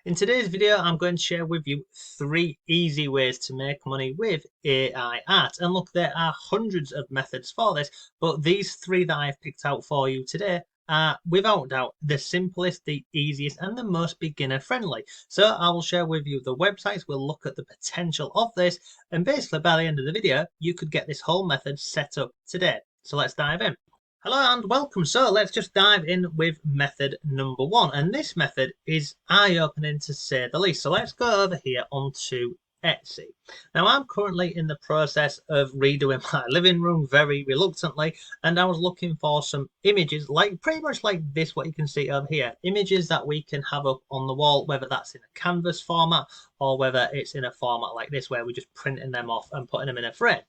In today's video, I'm going to share with you 3 easy ways to make money with AI art. And look, there are hundreds of methods for this, but these 3 that I've picked out for you today are without doubt the simplest, the easiest, and the most beginner friendly. So I will share with you the websites, we'll look at the potential of this, and basically by the end of the video, you could get this whole method set up today. So let's dive in. Hello and welcome. So let's just dive in with method number 1. And this method is eye-opening to say the least. So let's go over here onto Etsy. Now I'm currently in the process of redoing my living room very reluctantly, and I was looking for some images like pretty much like this, what you can see over here. Images that we can have up on the wall, whether that's in a canvas format or whether it's in a format like this where we're just printing them off and putting them in a frame.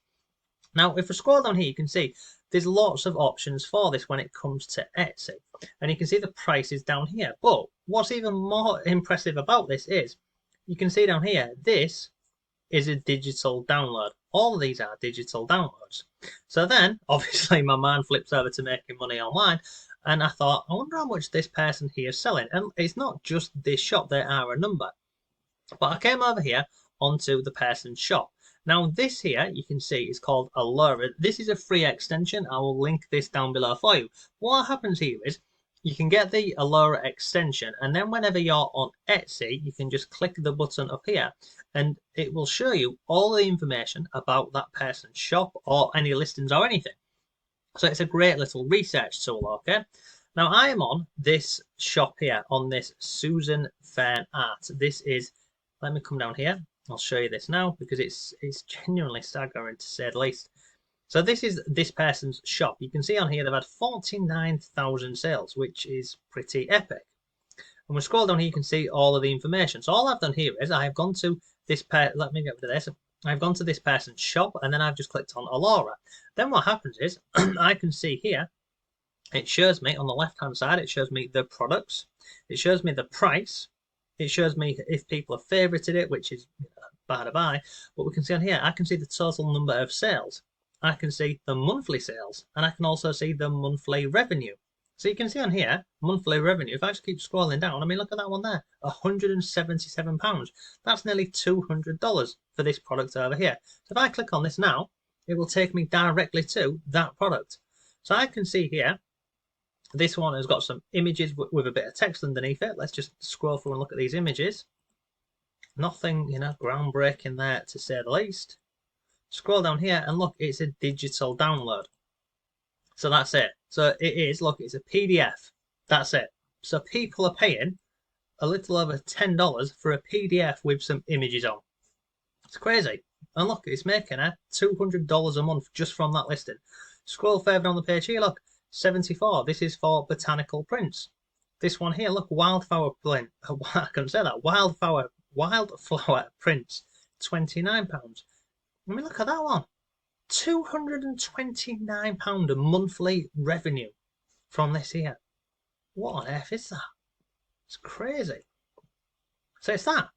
Now, if we scroll down here, you can see there's lots of options for this when it comes to Etsy. And you can see the prices down here. But what's even more impressive about this is you can see down here, this is a digital download. All of these are digital downloads. So then, obviously, my mind flips over to making money online. And I thought, I wonder how much this person here is selling. And it's not just this shop, there are a number. But I came over here onto the person's shop. Now this here, you can see, is called Allura. This is a free extension. I will link this down below for you. What happens here is you can get the Allura extension, and then whenever you're on Etsy, you can just click the button up here and it will show you all the information about that person's shop or any listings or anything. So it's a great little research tool, okay? Now I am on this shop here, on this Susan Fern Art. This is, let me come down here. I'll show you this now because it's genuinely staggering to say the least. So this is this person's shop. You can see on here they've had 49,000 sales, which is pretty epic. And we scroll down here, you can see all of the information. So all I've done here is I've gone to this let me get rid of this. I've gone to this person's shop and then I've just clicked on Allura. Then what happens is I can see here, it shows me on the left hand side, it shows me the products, it shows me the price, it shows me if people have favorited it, which is by the by. But we can see on here, I can see the total number of sales. I can see the monthly sales, and I can also see the monthly revenue. So you can see on here, monthly revenue. If I just keep scrolling down, I mean, look at that one there, £177. That's nearly $200 for this product over here. So if I click on this now, it will take me directly to that product. So I can see here, this one has got some images with a bit of text underneath it. Let's just scroll through and look at these images. Nothing, groundbreaking there to say the least. Scroll down here and look, it's a digital download. So that's it. So it is, look, it's a PDF. That's it. So people are paying a little over $10 for a PDF with some images on. It's crazy. And look, it's making $200 a month just from that listing. Scroll further down the page here, look, 74. This is for botanical prints. This one here, look, wildflower print. I can say that. Wildflower prints, £29. I mean, look at that one. £229 a monthly revenue from this here. What on earth is that? It's crazy. So it's that.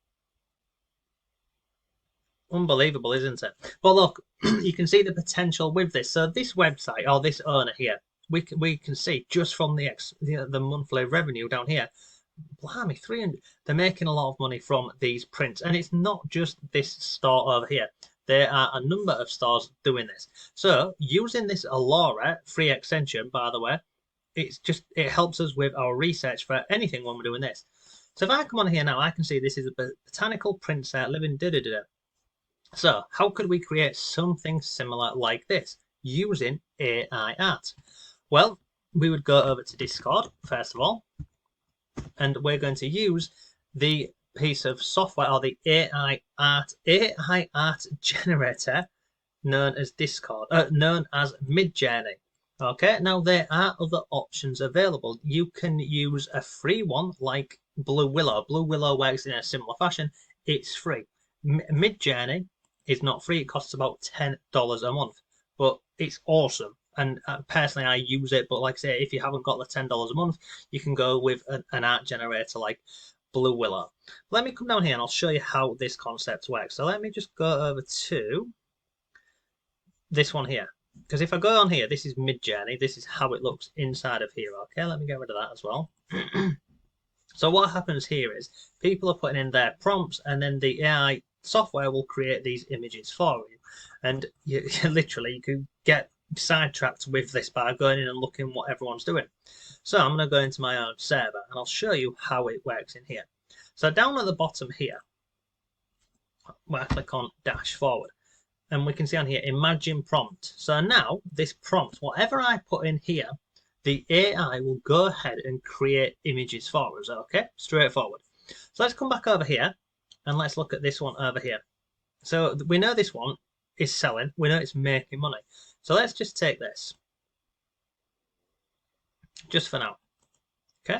Unbelievable, isn't it? But look, you can see the potential with this. So this website, or this owner here, we can see just from the monthly revenue down here, blimey, 300. They're making a lot of money from these prints, and it's not just this store over here. There are a number of stores doing this. So using this Allura free extension, by the way, it helps us with our research for anything when we're doing this. So if I come on here now, I can see this is a botanical print set living da-da-da-da. So how could we create something similar like this using AI art? Well, we would go over to Discord first of all, and we're going to use the piece of software or the AI art generator known as Midjourney. Okay, now there are other options available. You can use a free one like Blue Willow. Blue Willow works in a similar fashion. It's free. Midjourney is not free. It costs about $10 a month, but it's awesome. And personally, I use it. But like I say, if you haven't got the $10 a month, you can go with an art generator like Blue Willow. Let me come down here and I'll show you how this concept works. So let me just go over to this one here. Because if I go on here, this is Midjourney. This is how it looks inside of here. Okay, let me get rid of that as well. So what happens here is people are putting in their prompts, and then the AI software will create these images for you. And you literally you can get sidetracked with this by going in and looking what everyone's doing. So I'm going to go into my own server and I'll show you how it works in here. So down at the bottom here, where I click on dash forward, and we can see on here imagine prompt. So now this prompt, whatever I put in here, the AI will go ahead and create images for us. Okay, straightforward. So let's come back over here and let's look at this one over here. So we know this one is selling, we know it's making money. So let's just take this just for now. Okay,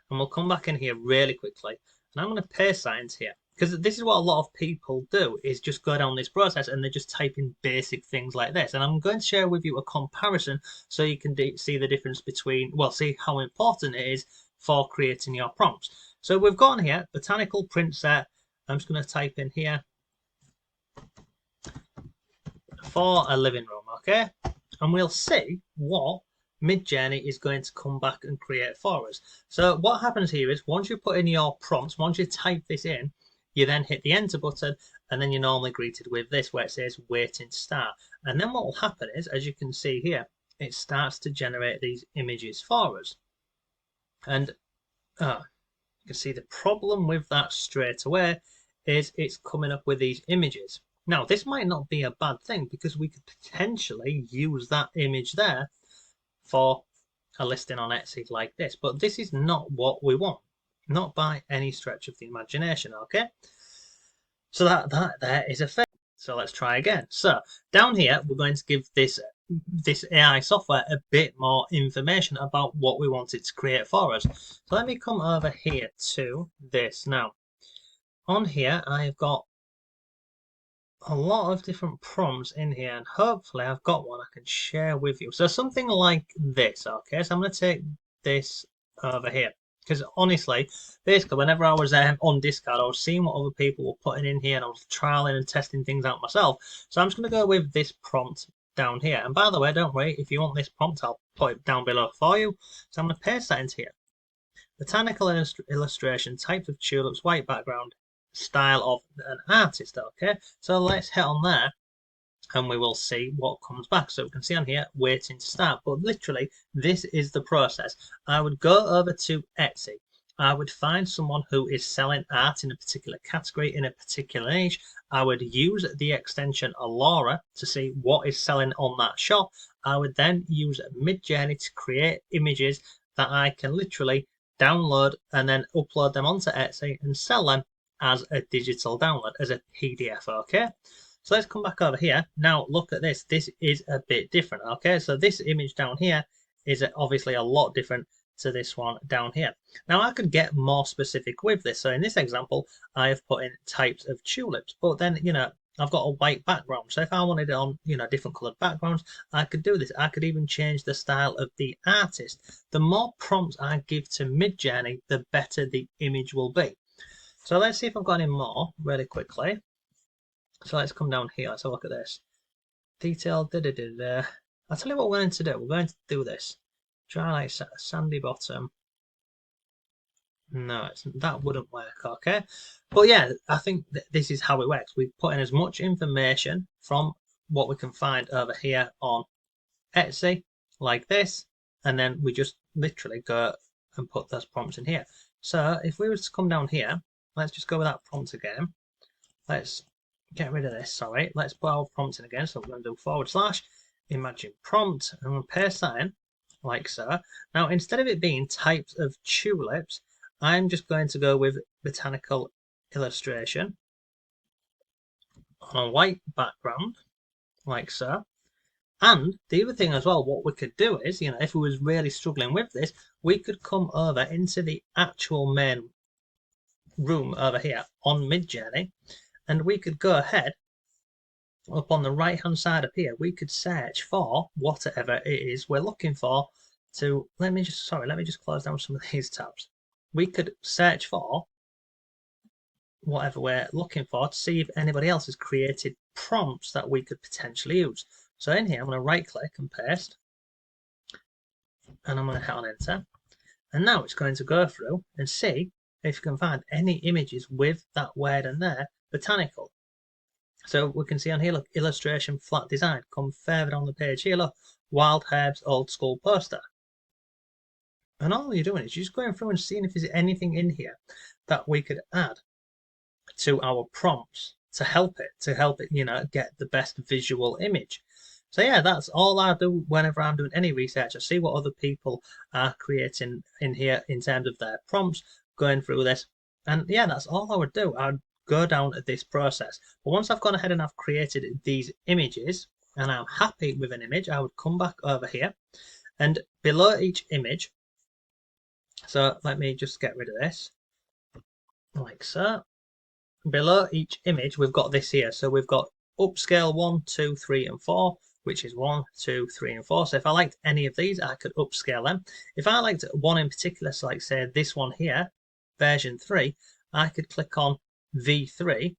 and we'll come back in here really quickly, and I'm going to paste that into here, because this is what a lot of people do, is just go down this process and they just type in basic things like this. And I'm going to share with you a comparison so you can see the difference between, well, see how important it is for creating your prompts. So we've got on here botanical print set. I'm just going to type in here for a living room, okay, and we'll see what Midjourney is going to come back and create for us. So what happens here is once you put in your prompts, once you type this in, you then hit the enter button, and then you're normally greeted with this where it says waiting to start. And then what will happen is, as you can see here, it starts to generate these images for us. And you can see the problem with that straight away is it's coming up with these images. Now, this might not be a bad thing because we could potentially use that image there for a listing on Etsy like this, but this is not what we want, not by any stretch of the imagination. Okay, so that there is a fail. So let's try again. So down here we're going to give this AI software a bit more information about what we want it to create for us. So let me come over here to this. Now on here I've got a lot of different prompts in here, and hopefully I've got one I can share with you. So something like this. Okay, so I'm going to take this over here, because honestly, basically whenever I was on Discord, I was seeing what other people were putting in here and I was trialing and testing things out myself. So I'm just going to go with this prompt down here. And by the way, don't worry, if you want this prompt, I'll put it down below for you. So I'm going to paste that into here. Botanical illustration, types of tulips, white background, style of an artist. Okay, so let's hit on there and we will see what comes back. So we can see on here waiting to start, but literally this is the process. I would go over to Etsy, I would find someone who is selling art in a particular category, in a particular niche. I would use the extension Alora to see what is selling on that shop. I would then use Midjourney to create images that I can literally download and then upload them onto Etsy and sell them as a digital download, as a PDF. Okay, so let's come back over here. Now look at this. This is a bit different. Okay, so this image down here is obviously a lot different to this one down here. Now I could get more specific with this. So in this example, I have put in types of tulips, but then, you know, I've got a white background. So if I wanted it on, you know, different colored backgrounds, I could do this. I could even change the style of the artist. The more prompts I give to Midjourney, the better the image will be. So let's see if I've got any more really quickly. So let's come down here. Let's have a look at this. Detail. I'll tell you what we're going to do. We're going to do this. Try like sandy bottom. No, that wouldn't work, okay? But yeah, I think this is how it works. We put in as much information from what we can find over here on Etsy, like this, and then we just literally go and put those prompts in here. So if we were to come down here, let's just go with that prompt again. Let's get rid of this, sorry. Let's put our prompt in again. So we're going to do / imagine prompt, and we'll paste that in, like so. Now, instead of it being types of tulips, I'm just going to go with botanical illustration on a white background, like so. And the other thing as well, what we could do is, you know, if we was really struggling with this, we could come over into the actual main room over here on Midjourney, and we could go ahead up on the right hand side up here. We could search for whatever it is we're looking for. To let me just close down some of these tabs. We could search for whatever we're looking for to see if anybody else has created prompts that we could potentially use. So in here, I'm going to right click and paste, and I'm going to hit on enter. And now it's going to go through and see if you can find any images with that word in there, botanical. So we can see on here, look, illustration, flat design. Come further on the page here, look, wild herbs, old school poster. And all you're doing is you're just going through and seeing if there's anything in here that we could add to our prompts to help it, get the best visual image. So yeah, that's all I do whenever I'm doing any research. I see what other people are creating in here in terms of their prompts, going through this. And yeah, that's all I would do. I'd go down this process. But once I've gone ahead and I've created these images and I'm happy with an image, I would come back over here and below each image. So let me just get rid of this like so. Below each image, we've got this here. So we've got upscale 1, 2, 3, and 4, which is 1, 2, 3, and 4. So if I liked any of these, I could upscale them. If I liked one in particular, so like say this one here, version 3, I could click on V3.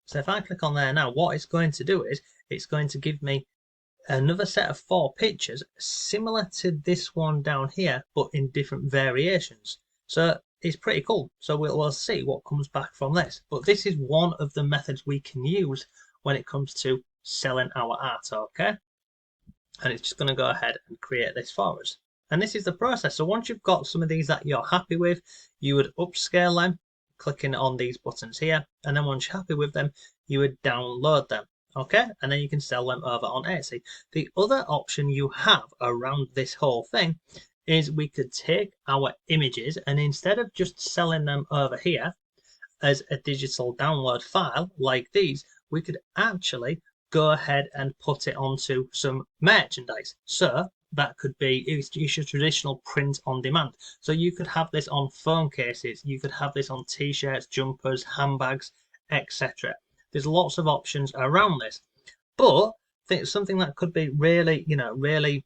So if I click on there now, what it's going to do is it's going to give me another set of 4 pictures similar to this one down here, but in different variations. So it's pretty cool. So we'll see what comes back from this. But this is one of the methods we can use when it comes to selling our art, okay? And it's just going to go ahead and create this for us. And this is the process. So once you've got some of these that you're happy with, you would upscale them, clicking on these buttons here. And then once you're happy with them, you would download them. Okay, and then you can sell them over on Etsy. The other option you have around this whole thing is we could take our images and instead of just selling them over here as a digital download file like these, we could actually go ahead and put it onto some merchandise. So that could be it's your traditional print on demand. So you could have this on phone cases, you could have this on t-shirts, jumpers, handbags, etc. There's lots of options around this, but I think something that could be really, really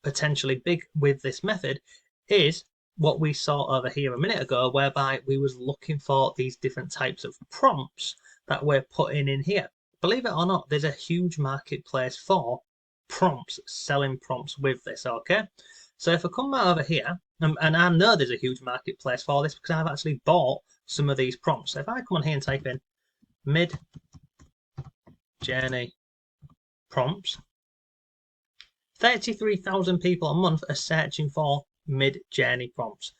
potentially big with this method is what we saw over here a minute ago, whereby we was looking for these different types of prompts that we're putting in here. Believe it or not, there's a huge marketplace for prompts, selling prompts with this, okay? So if I come out over here, and I know there's a huge marketplace for this because I've actually bought some of these prompts. So if I come on here and type in mid-journey prompts, 33,000 people a month are searching for mid-journey prompts.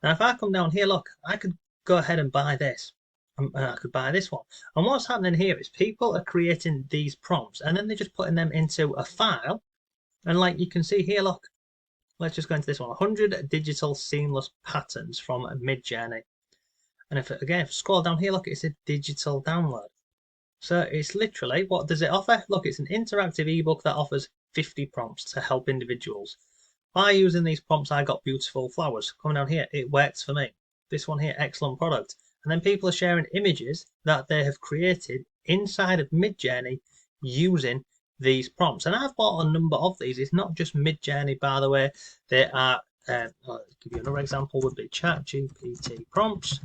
Now if I come down here, look, I could go ahead and buy this. And I could buy this one. And what's happening here is people are creating these prompts and then they're just putting them into a file. And like you can see here, look, let's just go into this one, 100 digital seamless patterns from Midjourney. And if I scroll down here, look, it's a digital download. So it's literally, what does it offer? Look, it's an interactive ebook that offers 50 prompts to help individuals. By using these prompts, I got beautiful flowers. Coming down here, it works for me. This one here, excellent product. And then people are sharing images that they have created inside of Midjourney using these prompts. And I've bought a number of these. It's not just Midjourney, by the way. They are, I'll give you another example, would be ChatGPT prompts.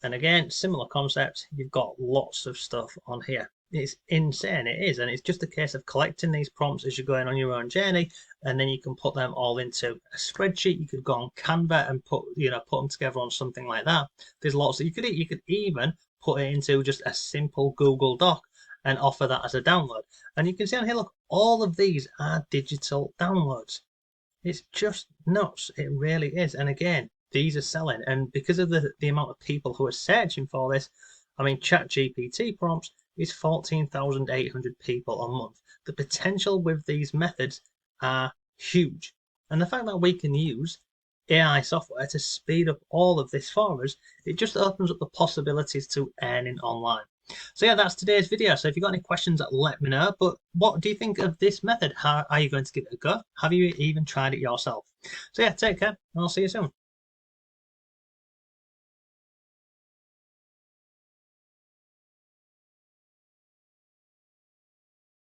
And again, similar concept, you've got lots of stuff on here. It's insane, it is, and it's just a case of collecting these prompts as you're going on your own journey, and then you can put them all into a spreadsheet. You could go on Canva and put them together on something like that. There's lots that you could even put it into just a simple Google Doc and offer that as a download. And you can see on here, look, all of these are digital downloads. It's just nuts, it really is. And again, these are selling, and because of the amount of people who are searching for this, I mean, ChatGPT prompts is 14,800 people a month. The potential with these methods are huge, and the fact that we can use AI software to speed up all of this for us, it just opens up the possibilities to earning online. So yeah, that's today's video. So if you've got any questions, let me know. But what do you think of this method? How are you going to give it a go? Have you even tried it yourself? So yeah, take care, and I'll see you soon.